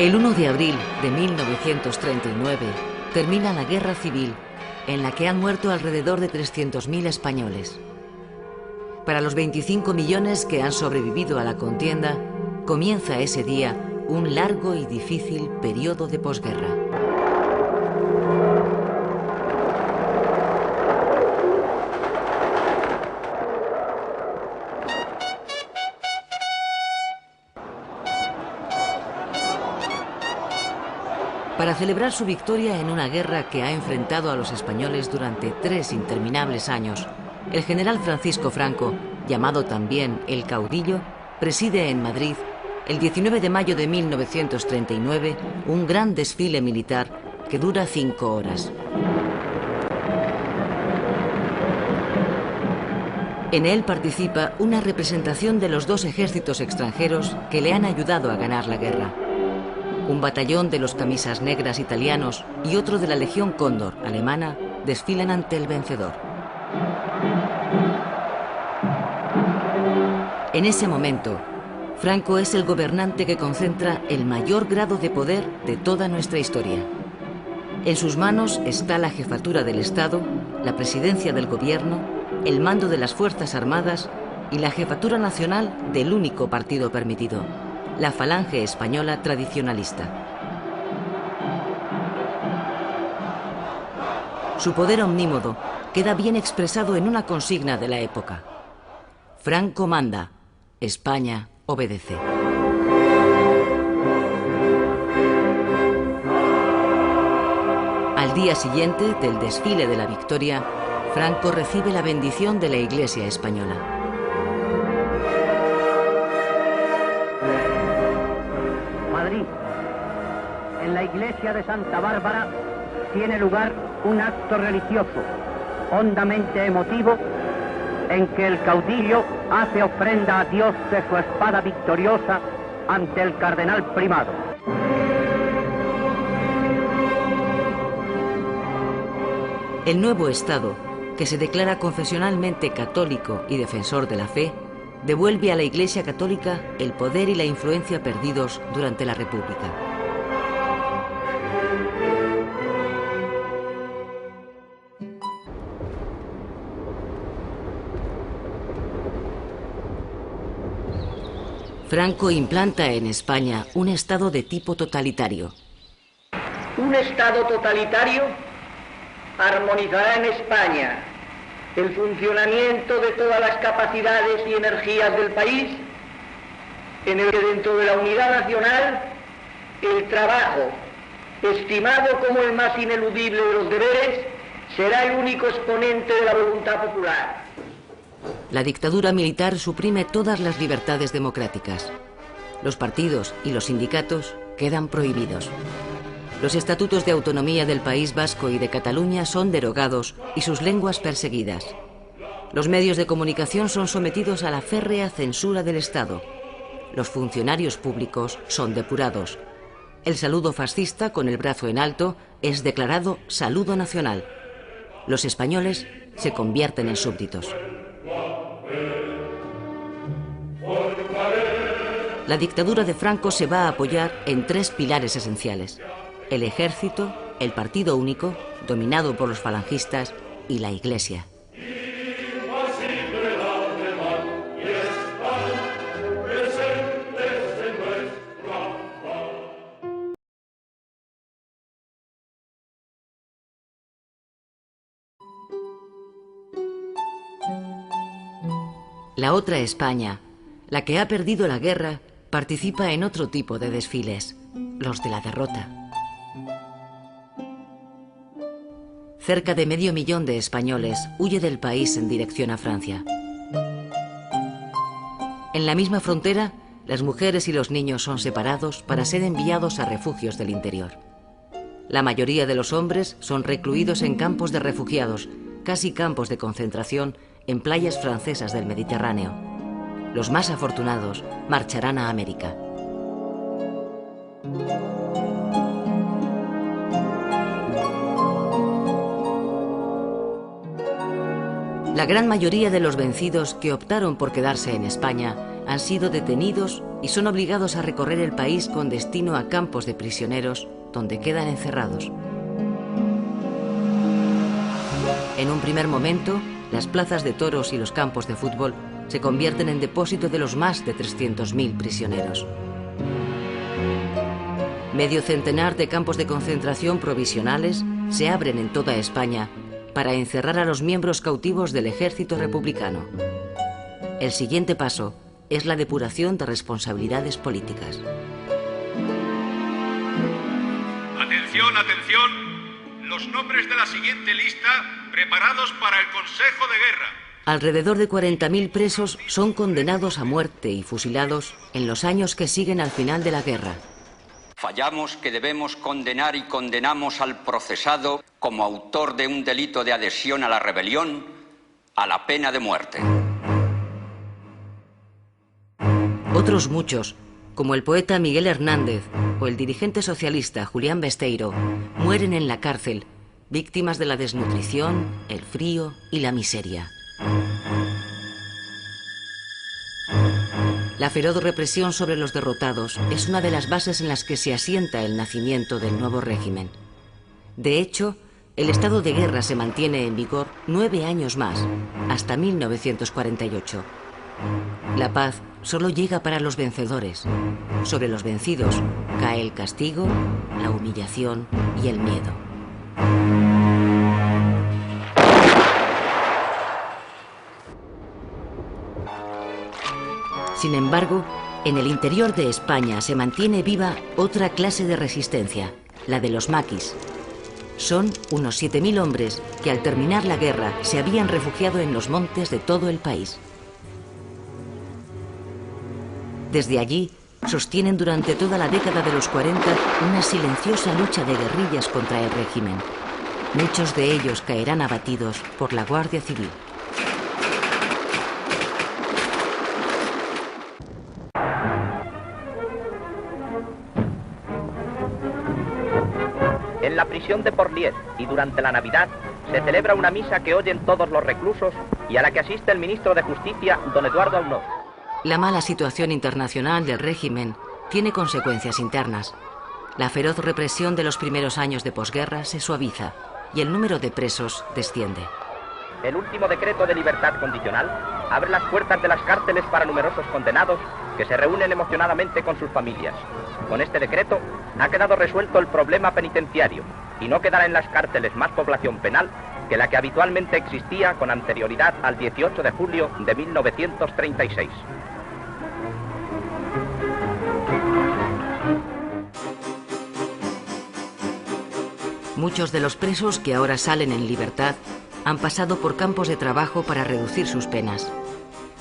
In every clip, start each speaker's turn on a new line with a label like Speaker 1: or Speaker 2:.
Speaker 1: El 1 de abril de 1939 termina la guerra civil, en la que han muerto alrededor de 300.000 españoles. Para los 25 millones que han sobrevivido a la contienda, comienza ese día un largo y difícil periodo de posguerra. Para celebrar su victoria en una guerra que ha enfrentado a los españoles durante 3 interminables años, el general Francisco Franco, llamado también el Caudillo, preside en Madrid, el 19 de mayo de 1939, un gran desfile militar que dura 5 horas. En él participa una representación de los 2 ejércitos extranjeros que le han ayudado a ganar la guerra. Un batallón de los camisas negras italianos y otro de la Legión Cóndor alemana desfilan ante el vencedor. En ese momento, Franco es el gobernante que concentra el mayor grado de poder de toda nuestra historia. En sus manos está la jefatura del Estado, la presidencia del gobierno, el mando de las Fuerzas Armadas y la jefatura nacional del único partido permitido, la Falange Española tradicionalista. Su poder omnímodo queda bien expresado en una consigna de la época: Franco manda, España obedece. Al día siguiente del desfile de la victoria, Franco recibe la bendición de la Iglesia española.
Speaker 2: Madrid, en la iglesia de Santa Bárbara, tiene lugar un acto religioso hondamente emotivo en que el caudillo hace ofrenda a Dios de su espada victoriosa ante el cardenal primado.
Speaker 1: El nuevo Estado, que se declara confesionalmente católico y defensor de la fe, devuelve a la Iglesia Católica el poder y la influencia perdidos durante la República. Franco implanta en España un Estado de tipo totalitario.
Speaker 2: Un Estado totalitario armonizará en España el funcionamiento de todas las capacidades y energías del país, en el que dentro de la unidad nacional el trabajo, estimado como el más ineludible de los deberes, será el único exponente de la voluntad popular.
Speaker 1: La dictadura militar suprime todas las libertades democráticas. Los partidos y los sindicatos quedan prohibidos. Los estatutos de autonomía del País Vasco y de Cataluña son derogados y sus lenguas perseguidas. Los medios de comunicación son sometidos a la férrea censura del Estado. Los funcionarios públicos son depurados. El saludo fascista con el brazo en alto es declarado saludo nacional. Los españoles se convierten en súbditos. La dictadura de Franco se va a apoyar en 3 pilares esenciales: el ejército, el partido único, dominado por los falangistas, y la Iglesia. La otra España, la que ha perdido la guerra, participa en otro tipo de desfiles, los de la derrota. Cerca de 500.000 de españoles huye del país en dirección a Francia. En la misma frontera, las mujeres y los niños son separados para ser enviados a refugios del interior. La mayoría de los hombres son recluidos en campos de refugiados, casi campos de concentración, en playas francesas del Mediterráneo. Los más afortunados marcharán a América. La gran mayoría de los vencidos que optaron por quedarse en España han sido detenidos y son obligados a recorrer el país con destino a campos de prisioneros donde quedan encerrados. En un primer momento, las plazas de toros y los campos de fútbol se convierten en depósito de los más de 300.000 prisioneros. Medio centenar de campos de concentración provisionales se abren en toda España para encerrar a los miembros cautivos del ejército republicano. El siguiente paso es la depuración de responsabilidades políticas.
Speaker 3: Atención, atención. Los nombres de la siguiente lista preparados para el Consejo de Guerra.
Speaker 1: Alrededor de 40.000 presos son condenados a muerte y fusilados en los años que siguen al final de la guerra.
Speaker 4: Fallamos que debemos condenar y condenamos al procesado como autor de un delito de adhesión a la rebelión a la pena de muerte.
Speaker 1: Otros muchos, como el poeta Miguel Hernández o el dirigente socialista Julián Besteiro, mueren en la cárcel, víctimas de la desnutrición, el frío y la miseria. La feroz represión sobre los derrotados es una de las bases en las que se asienta el nacimiento del nuevo régimen. De hecho, el estado de guerra se mantiene en vigor 9 años más, hasta 1948. La paz solo llega para los vencedores. Sobre los vencidos cae el castigo, la humillación y el miedo. Sin embargo, en el interior de España se mantiene viva otra clase de resistencia, la de los maquis. Son unos 7.000 hombres que al terminar la guerra se habían refugiado en los montes de todo el país. Desde allí, sostienen durante toda la década de los 40 una silenciosa lucha de guerrillas contra el régimen. Muchos de ellos caerán abatidos por la Guardia Civil.
Speaker 5: En la prisión de Porlier y durante la Navidad se celebra una misa que oyen todos los reclusos y a la que asiste el ministro de Justicia, don Eduardo Aunoz.
Speaker 1: La mala situación internacional del régimen tiene consecuencias internas. La feroz represión de los primeros años de posguerra se suaviza y el número de presos desciende.
Speaker 5: El último decreto de libertad condicional abre las puertas de las cárceles para numerosos condenados que se reúnen emocionadamente con sus familias. Con este decreto ha quedado resuelto el problema penitenciario y no quedará en las cárceles más población penal que la que habitualmente existía con anterioridad al 18 de julio de 1936.
Speaker 1: Muchos de los presos que ahora salen en libertad han pasado por campos de trabajo para reducir sus penas.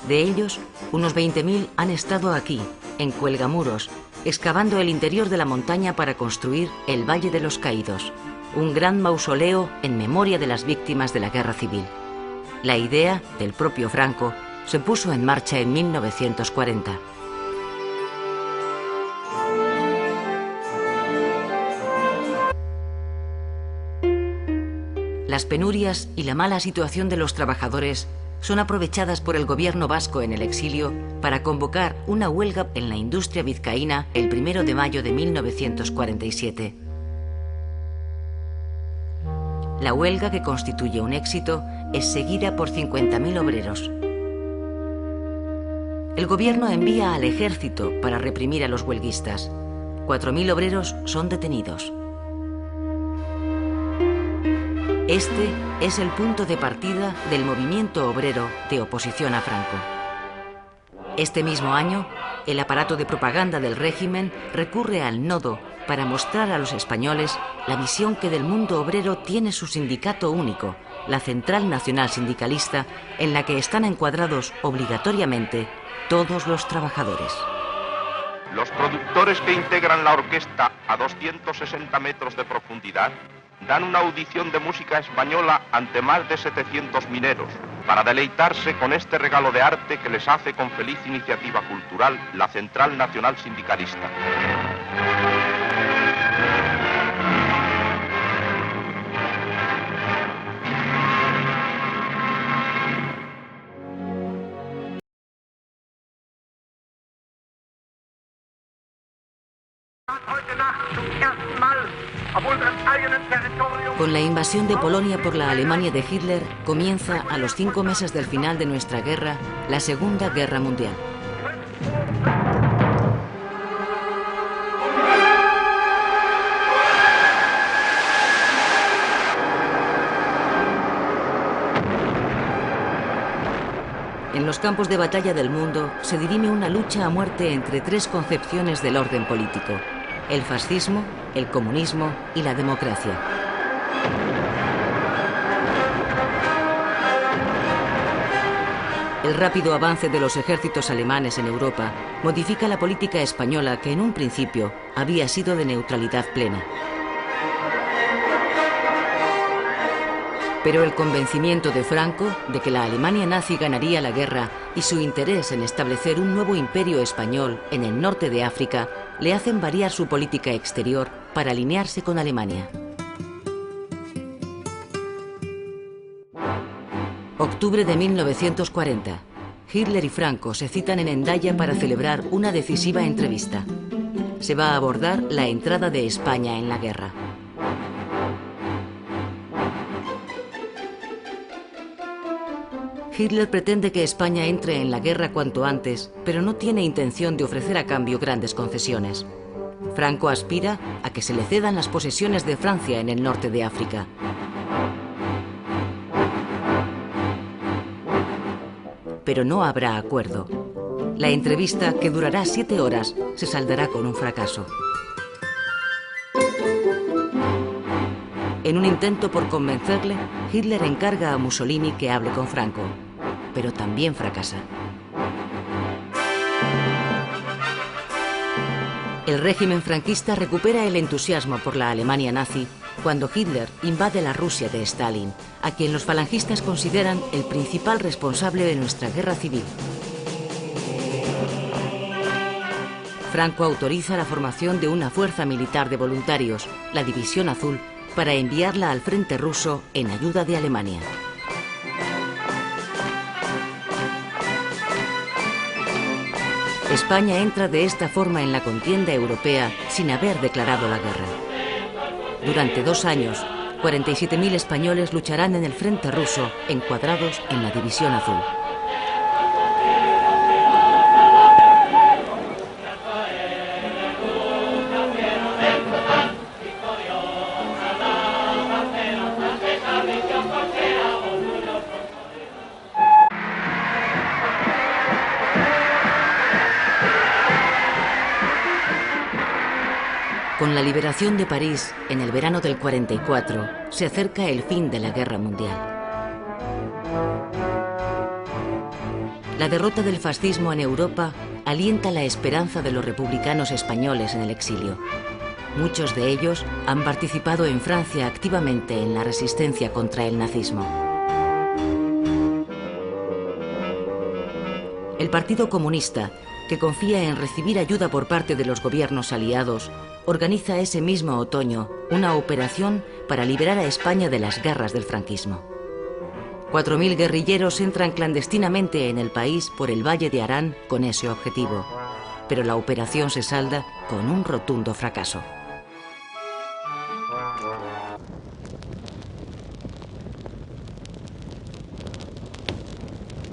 Speaker 1: De ellos, unos 20.000 han estado aquí, en Cuelgamuros, excavando el interior de la montaña para construir el Valle de los Caídos, un gran mausoleo en memoria de las víctimas de la Guerra Civil. La idea, del propio Franco, se puso en marcha en 1940. Las penurias y la mala situación de los trabajadores son aprovechadas por el gobierno vasco en el exilio para convocar una huelga en la industria vizcaína el 1 de mayo de 1947. La huelga, que constituye un éxito, es seguida por 50.000 obreros. El gobierno envía al ejército para reprimir a los huelguistas. 4.000 obreros son detenidos. Este es el punto de partida del movimiento obrero de oposición a Franco. Este mismo año, el aparato de propaganda del régimen recurre al Nodo para mostrar a los españoles la visión que del mundo obrero tiene su sindicato único, la Central Nacional Sindicalista, en la que están encuadrados obligatoriamente todos los trabajadores.
Speaker 6: Los productores que integran la orquesta a 260 metros de profundidad dan una audición de música española ante más de 700 mineros para deleitarse con este regalo de arte que les hace con feliz iniciativa cultural la Central Nacional Sindicalista.
Speaker 1: Con la invasión de Polonia por la Alemania de Hitler, comienza, a los 5 meses del final de nuestra guerra, la Segunda Guerra Mundial. En los campos de batalla del mundo se dirime una lucha a muerte entre 3 concepciones del orden político: el fascismo, el comunismo y la democracia. El rápido avance de los ejércitos alemanes en Europa modifica la política española, que en un principio había sido de neutralidad plena. Pero el convencimiento de Franco de que la Alemania nazi ganaría la guerra y su interés en establecer un nuevo imperio español en el norte de África le hacen variar su política exterior para alinearse con Alemania. Octubre de 1940. Hitler y Franco se citan en Hendaya para celebrar una decisiva entrevista. Se va a abordar la entrada de España en la guerra. Hitler pretende que España entre en la guerra cuanto antes, pero no tiene intención de ofrecer a cambio grandes concesiones. Franco aspira a que se le cedan las posesiones de Francia en el norte de África. Pero no habrá acuerdo. La entrevista, que durará 7 horas, se saldará con un fracaso. En un intento por convencerle, Hitler encarga a Mussolini que hable con Franco, pero también fracasa. El régimen franquista recupera el entusiasmo por la Alemania nazi cuando Hitler invade la Rusia de Stalin, a quien los falangistas consideran el principal responsable de nuestra guerra civil. Franco autoriza la formación de una fuerza militar de voluntarios, la División Azul, para enviarla al frente ruso en ayuda de Alemania. España entra de esta forma en la contienda europea sin haber declarado la guerra. Durante 2 años, 47.000 españoles lucharán en el frente ruso, encuadrados en la División Azul. Con la liberación de París, en el verano del 44, se acerca el fin de la Guerra Mundial. La derrota del fascismo en Europa alienta la esperanza de los republicanos españoles en el exilio. Muchos de ellos han participado en Francia activamente en la resistencia contra el nazismo. El Partido Comunista, que confía en recibir ayuda por parte de los gobiernos aliados, organiza ese mismo otoño una operación para liberar a España de las garras del franquismo. 4.000 guerrilleros entran clandestinamente en el país por el Valle de Arán con ese objetivo, pero la operación se salda con un rotundo fracaso.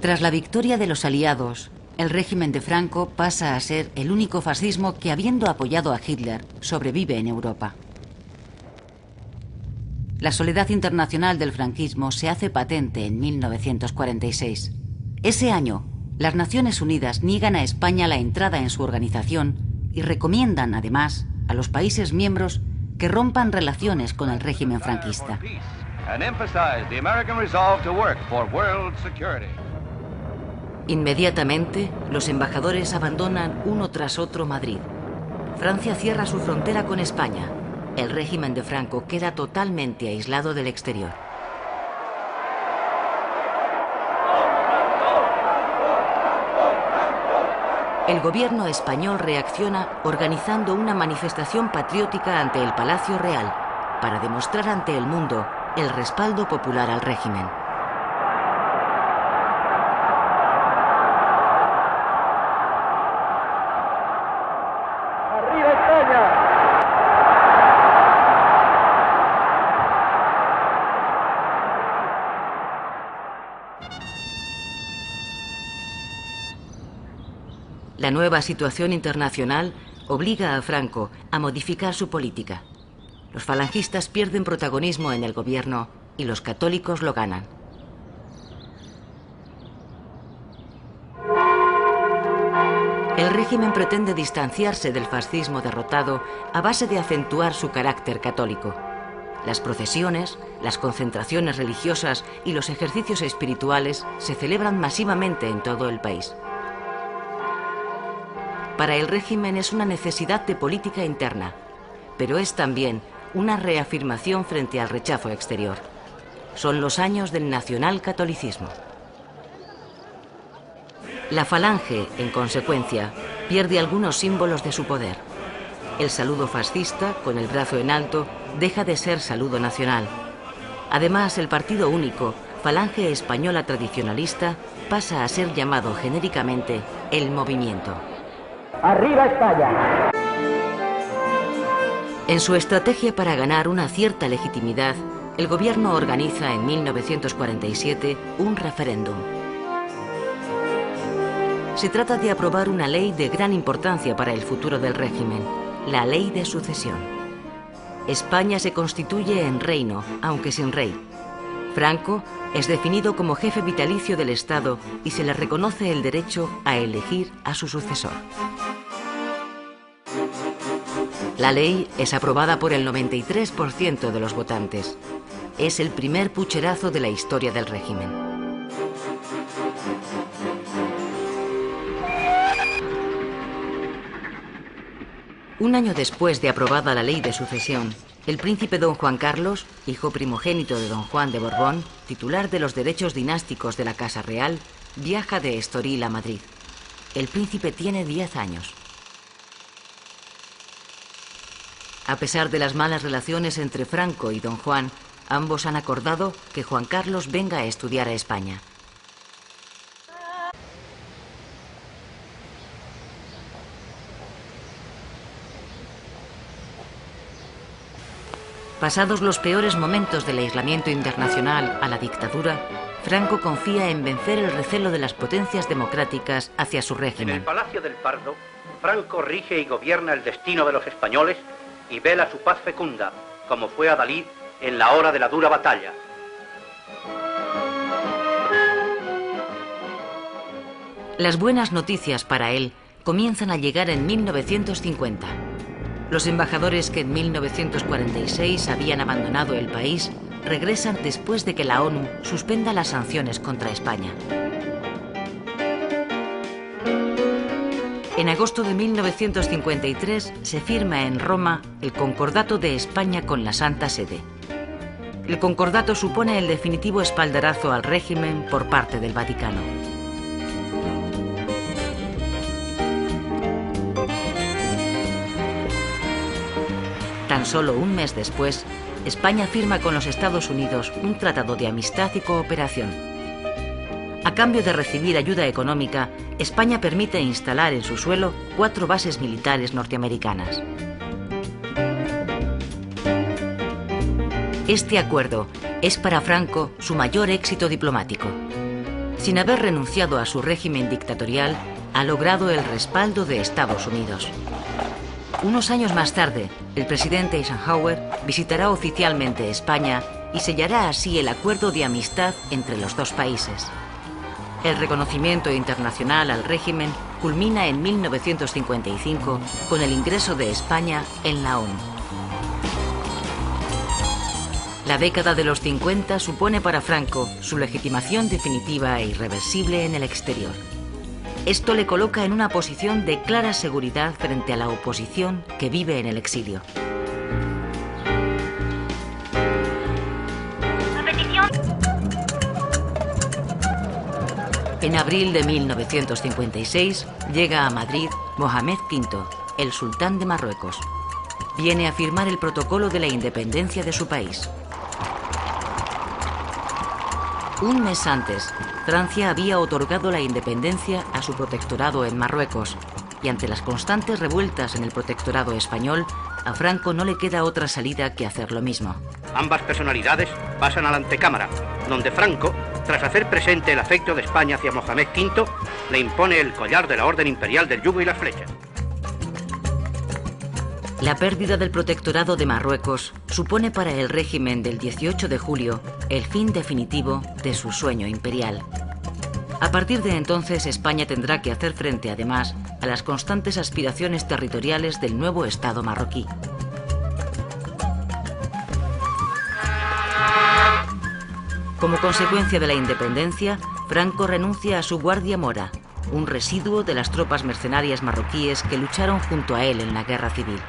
Speaker 1: Tras la victoria de los aliados, el régimen de Franco pasa a ser el único fascismo que, habiendo apoyado a Hitler, sobrevive en Europa. La soledad internacional del franquismo se hace patente en 1946. Ese año, las Naciones Unidas niegan a España la entrada en su organización y recomiendan, además, a los países miembros que rompan relaciones con el régimen franquista. Inmediatamente, los embajadores abandonan uno tras otro Madrid. Francia cierra su frontera con España. El régimen de Franco queda totalmente aislado del exterior. El gobierno español reacciona organizando una manifestación patriótica ante el Palacio Real para demostrar ante el mundo el respaldo popular al régimen. La nueva situación internacional obliga a Franco a modificar su política. Los falangistas pierden protagonismo en el gobierno y los católicos lo ganan. El régimen pretende distanciarse del fascismo derrotado a base de acentuar su carácter católico. Las procesiones, las concentraciones religiosas y los ejercicios espirituales se celebran masivamente en todo el país. Para el régimen es una necesidad de política interna, pero es también una reafirmación frente al rechazo exterior. Son los años del nacionalcatolicismo. La Falange, en consecuencia, pierde algunos símbolos de su poder. El saludo fascista, con el brazo en alto, deja de ser saludo nacional. Además, el partido único, Falange Española Tradicionalista, pasa a ser llamado genéricamente el Movimiento.
Speaker 2: ¡Arriba España!
Speaker 1: En su estrategia para ganar una cierta legitimidad, el gobierno organiza en 1947 un referéndum. Se trata de aprobar una ley de gran importancia para el futuro del régimen, la Ley de Sucesión. España se constituye en reino, aunque sin rey. Franco es definido como jefe vitalicio del Estado y se le reconoce el derecho a elegir a su sucesor. La ley es aprobada por el 93% de los votantes. Es el primer pucherazo de la historia del régimen. Un año después de aprobada la Ley de Sucesión, el príncipe don Juan Carlos, hijo primogénito de don Juan de Borbón, titular de los derechos dinásticos de la Casa Real, viaja de Estoril a Madrid. El príncipe tiene 10 años. A pesar de las malas relaciones entre Franco y don Juan, ambos han acordado que Juan Carlos venga a estudiar a España. Pasados los peores momentos del aislamiento internacional a la dictadura, Franco confía en vencer el recelo de las potencias democráticas hacia su régimen.
Speaker 7: En el Palacio del Pardo, Franco rige y gobierna el destino de los españoles y vela su paz fecunda, como fue Adalid en la hora de la dura batalla.
Speaker 1: Las buenas noticias para él comienzan a llegar en 1950. Los embajadores que en 1946 habían abandonado el país regresan después de que la ONU suspenda las sanciones contra España. En agosto de 1953 se firma en Roma el Concordato de España con la Santa Sede. El concordato supone el definitivo espaldarazo al régimen por parte del Vaticano. Tan solo un mes después, España firma con los Estados Unidos un tratado de amistad y cooperación. A cambio de recibir ayuda económica, España permite instalar en su suelo 4 bases militares norteamericanas. Este acuerdo es para Franco su mayor éxito diplomático. Sin haber renunciado a su régimen dictatorial, ha logrado el respaldo de Estados Unidos. Unos años más tarde, el presidente Eisenhower visitará oficialmente España y sellará así el acuerdo de amistad entre los dos países. El reconocimiento internacional al régimen culmina en 1955 con el ingreso de España en la ONU. La década de los 50 supone para Franco su legitimación definitiva e irreversible en el exterior. Esto le coloca en una posición de clara seguridad frente a la oposición que vive en el exilio. En abril de 1956 llega a Madrid Mohamed V, el sultán de Marruecos. Viene a firmar el protocolo de la independencia de su país. Un mes antes, Francia había otorgado la independencia a su protectorado en Marruecos, y ante las constantes revueltas en el protectorado español, a Franco no le queda otra salida que hacer lo mismo.
Speaker 7: Ambas personalidades pasan a la antecámara, donde Franco tras hacer presente el afecto de España hacia Mohamed V, le impone el collar de la Orden Imperial del Yugo y las flechas.
Speaker 1: La pérdida del protectorado de Marruecos supone para el régimen del 18 de julio el fin definitivo de su sueño imperial. A partir de entonces, España tendrá que hacer frente, además, a las constantes aspiraciones territoriales del nuevo Estado marroquí. Como consecuencia de la independencia, Franco renuncia a su Guardia Mora, un residuo de las tropas mercenarias marroquíes que lucharon junto a él en la guerra civil.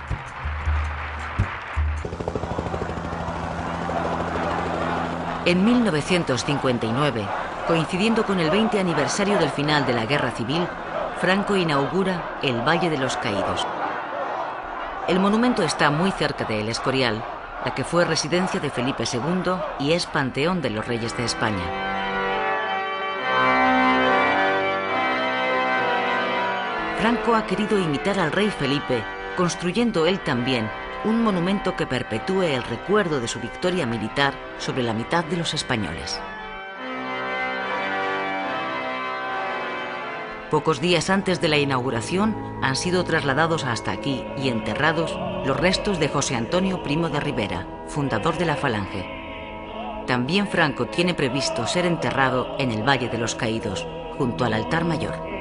Speaker 1: En 1959, coincidiendo con el 20 aniversario del final de la Guerra Civil, Franco inaugura el Valle de los Caídos. El monumento está muy cerca de El Escorial, la que fue residencia de Felipe II y es panteón de los reyes de España. Franco ha querido imitar al rey Felipe, construyendo él también un monumento que perpetúe el recuerdo de su victoria militar sobre la mitad de los españoles. Pocos días antes de la inauguración han sido trasladados hasta aquí y enterrados los restos de José Antonio Primo de Rivera, fundador de la Falange. También Franco tiene previsto ser enterrado en el Valle de los Caídos, junto al altar mayor.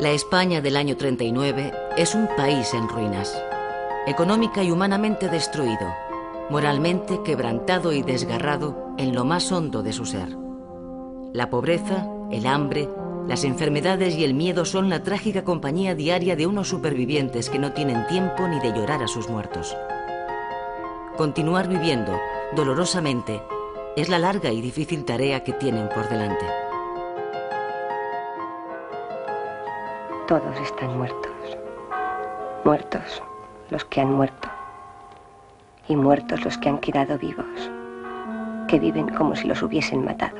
Speaker 1: La España del año 39 es un país en ruinas, económica y humanamente destruido, moralmente quebrantado y desgarrado en lo más hondo de su ser. La pobreza, el hambre, las enfermedades y el miedo son la trágica compañía diaria de unos supervivientes que no tienen tiempo ni de llorar a sus muertos. Continuar viviendo, dolorosamente, es la larga y difícil tarea que tienen por delante.
Speaker 8: Todos están muertos. Muertos los que han muerto. Y muertos los que han quedado vivos. Que viven como si los hubiesen matado.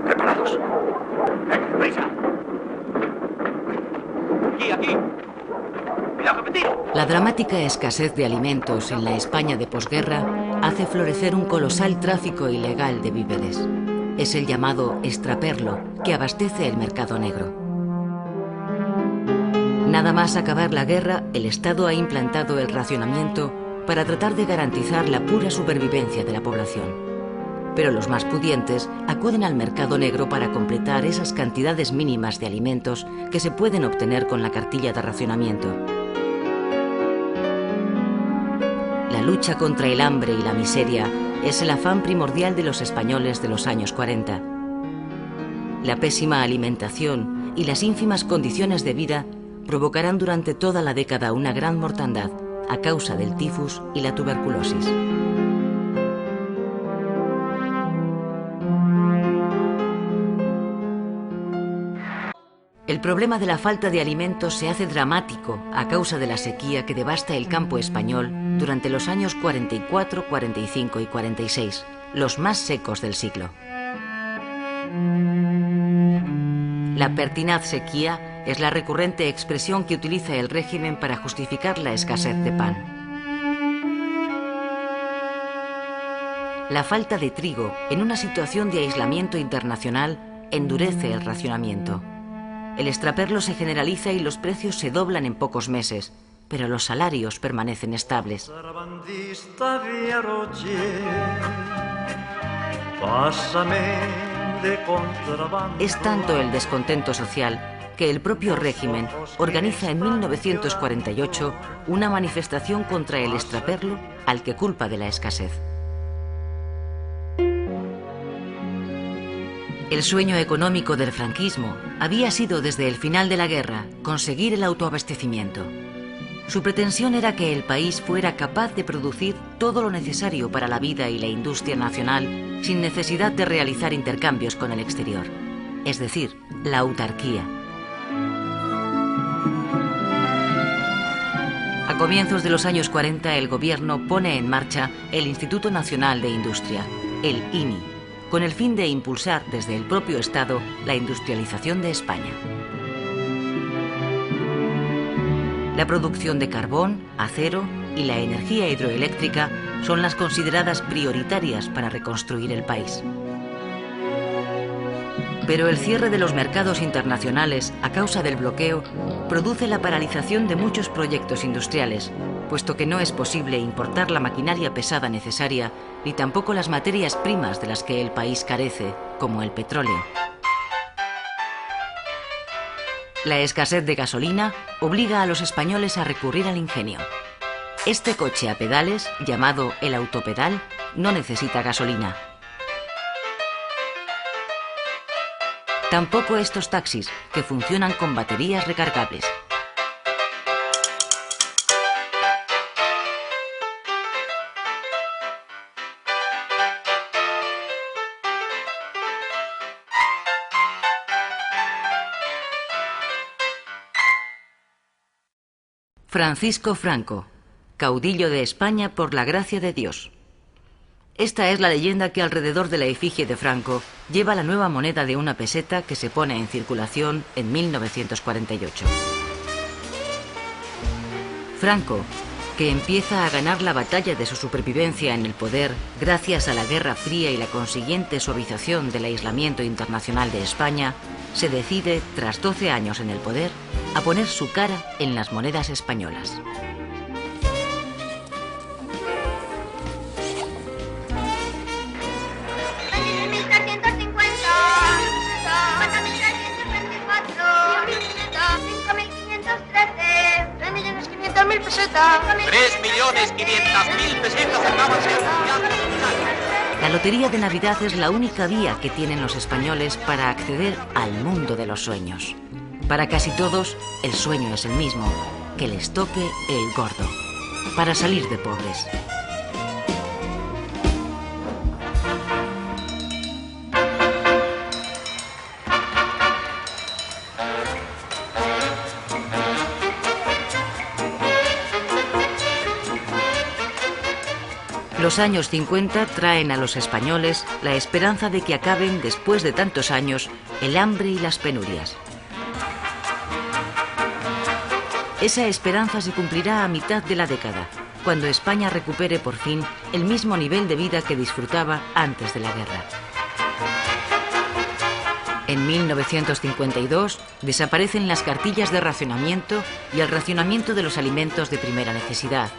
Speaker 7: ¡Preparados! ¡Prisa! ¡Aquí!
Speaker 1: La dramática escasez de alimentos en la España de posguerra hace florecer un colosal tráfico ilegal de víveres. Es el llamado extraperlo que abastece el mercado negro. Nada más acabar la guerra, el Estado ha implantado el racionamiento para tratar de garantizar la pura supervivencia de la población. Pero los más pudientes acuden al mercado negro para completar esas cantidades mínimas de alimentos que se pueden obtener con la cartilla de racionamiento. La lucha contra el hambre y la miseria es el afán primordial de los españoles de los años 40. La pésima alimentación y las ínfimas condiciones de vida provocarán durante toda la década una gran mortandad a causa del tifus y la tuberculosis. El problema de la falta de alimentos se hace dramático a causa de la sequía que devasta el campo español durante los años 44, 45 y 46, los más secos del siglo. La pertinaz sequía es la recurrente expresión que utiliza el régimen para justificar la escasez de pan. La falta de trigo en una situación de aislamiento internacional endurece el racionamiento. El extraperlo se generaliza y los precios se doblan en pocos meses, pero los salarios permanecen estables. Es tanto el descontento social que el propio régimen organiza en 1948 una manifestación contra el extraperlo al que culpa de la escasez. El sueño económico del franquismo había sido desde el final de la guerra conseguir el autoabastecimiento. Su pretensión era que el país fuera capaz de producir todo lo necesario para la vida y la industria nacional sin necesidad de realizar intercambios con el exterior, es decir, la autarquía. A comienzos de los años 40, el gobierno pone en marcha el Instituto Nacional de Industria, el INI, con el fin de impulsar desde el propio Estado la industrialización de España. La producción de carbón, acero y la energía hidroeléctrica son las consideradas prioritarias para reconstruir el país. Pero el cierre de los mercados internacionales a causa del bloqueo produce la paralización de muchos proyectos industriales, puesto que no es posible importar la maquinaria pesada necesaria ni tampoco las materias primas de las que el país carece, como el petróleo. La escasez de gasolina obliga a los españoles a recurrir al ingenio. Este coche a pedales, llamado el autopedal, no necesita gasolina. Tampoco estos taxis, que funcionan con baterías recargables. Francisco Franco, caudillo de España por la gracia de Dios. Esta es la leyenda que alrededor de la efigie de Franco lleva la nueva moneda de una peseta que se pone en circulación en 1948. Franco, que empieza a ganar la batalla de su supervivencia en el poder gracias a la Guerra Fría y la consiguiente suavización del aislamiento internacional de España, se decide, tras 12 años en el poder, a poner su cara en las monedas españolas.
Speaker 9: Pesetas. 3.500.000 pesetas acaban de ser.
Speaker 1: La lotería de Navidad es la única vía que tienen los españoles para acceder al mundo de los sueños. Para casi todos, el sueño es el mismo, que les toque el gordo, para salir de pobres. Los años 50 traen a los españoles la esperanza de que acaben, después de tantos años, el hambre y las penurias. Esa esperanza se cumplirá a mitad de la década, cuando España recupere por fin el mismo nivel de vida que disfrutaba antes de la guerra. En 1952 desaparecen las cartillas de racionamiento y el racionamiento de los alimentos de primera necesidad.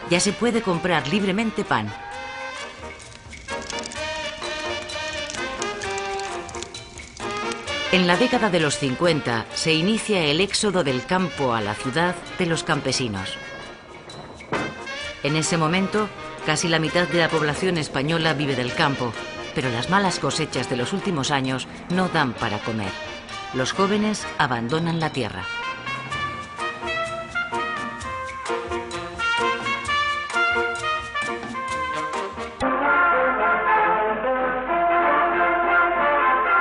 Speaker 1: Ya se puede comprar libremente pan. En la década de los 50 se inicia el éxodo del campo a la ciudad de los campesinos. En ese momento, casi la mitad de la población española vive del campo, pero las malas cosechas de los últimos años no dan para comer. Los jóvenes abandonan la tierra.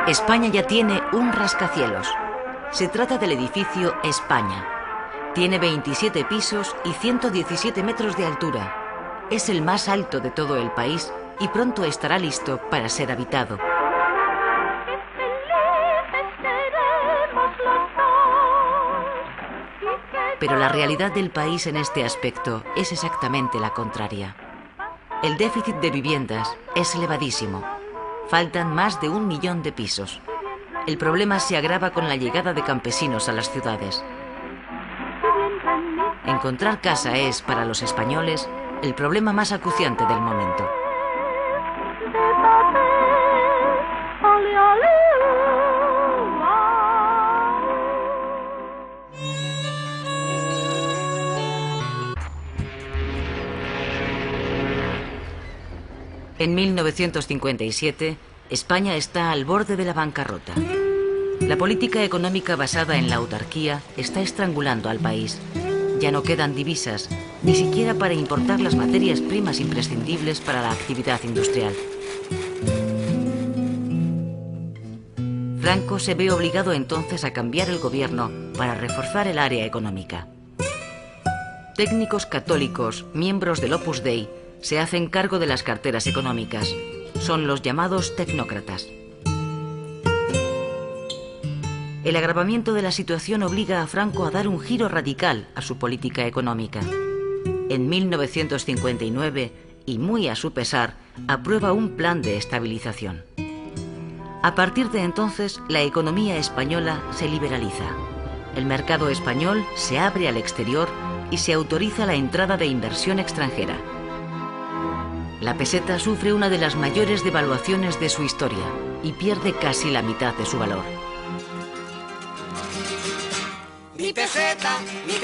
Speaker 1: España ya tiene un rascacielos. Se trata del edificio España. Tiene 27 pisos y 117 metros de altura. Es el más alto de todo el país y pronto estará listo para ser habitado. Pero la realidad del país en este aspecto es exactamente la contraria. El déficit de viviendas es elevadísimo. Faltan más de 1 millón de pisos. El problema se agrava con la llegada de campesinos a las ciudades. Encontrar casa es, para los españoles, el problema más acuciante del momento. En 1957, España está al borde de la bancarrota. La política económica basada en la autarquía está estrangulando al país. Ya no quedan divisas, ni siquiera para importar las materias primas imprescindibles para la actividad industrial. Franco se ve obligado entonces a cambiar el gobierno para reforzar el área económica. Técnicos católicos, miembros del Opus Dei, se hacen cargo de las carteras económicas. Son los llamados tecnócratas. El agravamiento de la situación obliga a Franco a dar un giro radical a su política económica. En 1959, y muy a su pesar, aprueba un plan de estabilización. A partir de entonces, la economía española se liberaliza. El mercado español se abre al exterior y se autoriza la entrada de inversión extranjera. La peseta sufre una de las mayores devaluaciones de su historia y pierde casi la mitad de su valor.
Speaker 9: Mi peseta, ¿qué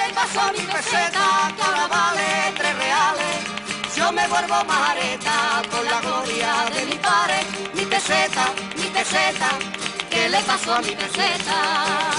Speaker 9: le pasó a mi peseta? Que ahora vale 3 reales. Yo me vuelvo majareta con la gloria de mi padre. Mi peseta, ¿qué le pasó a mi peseta?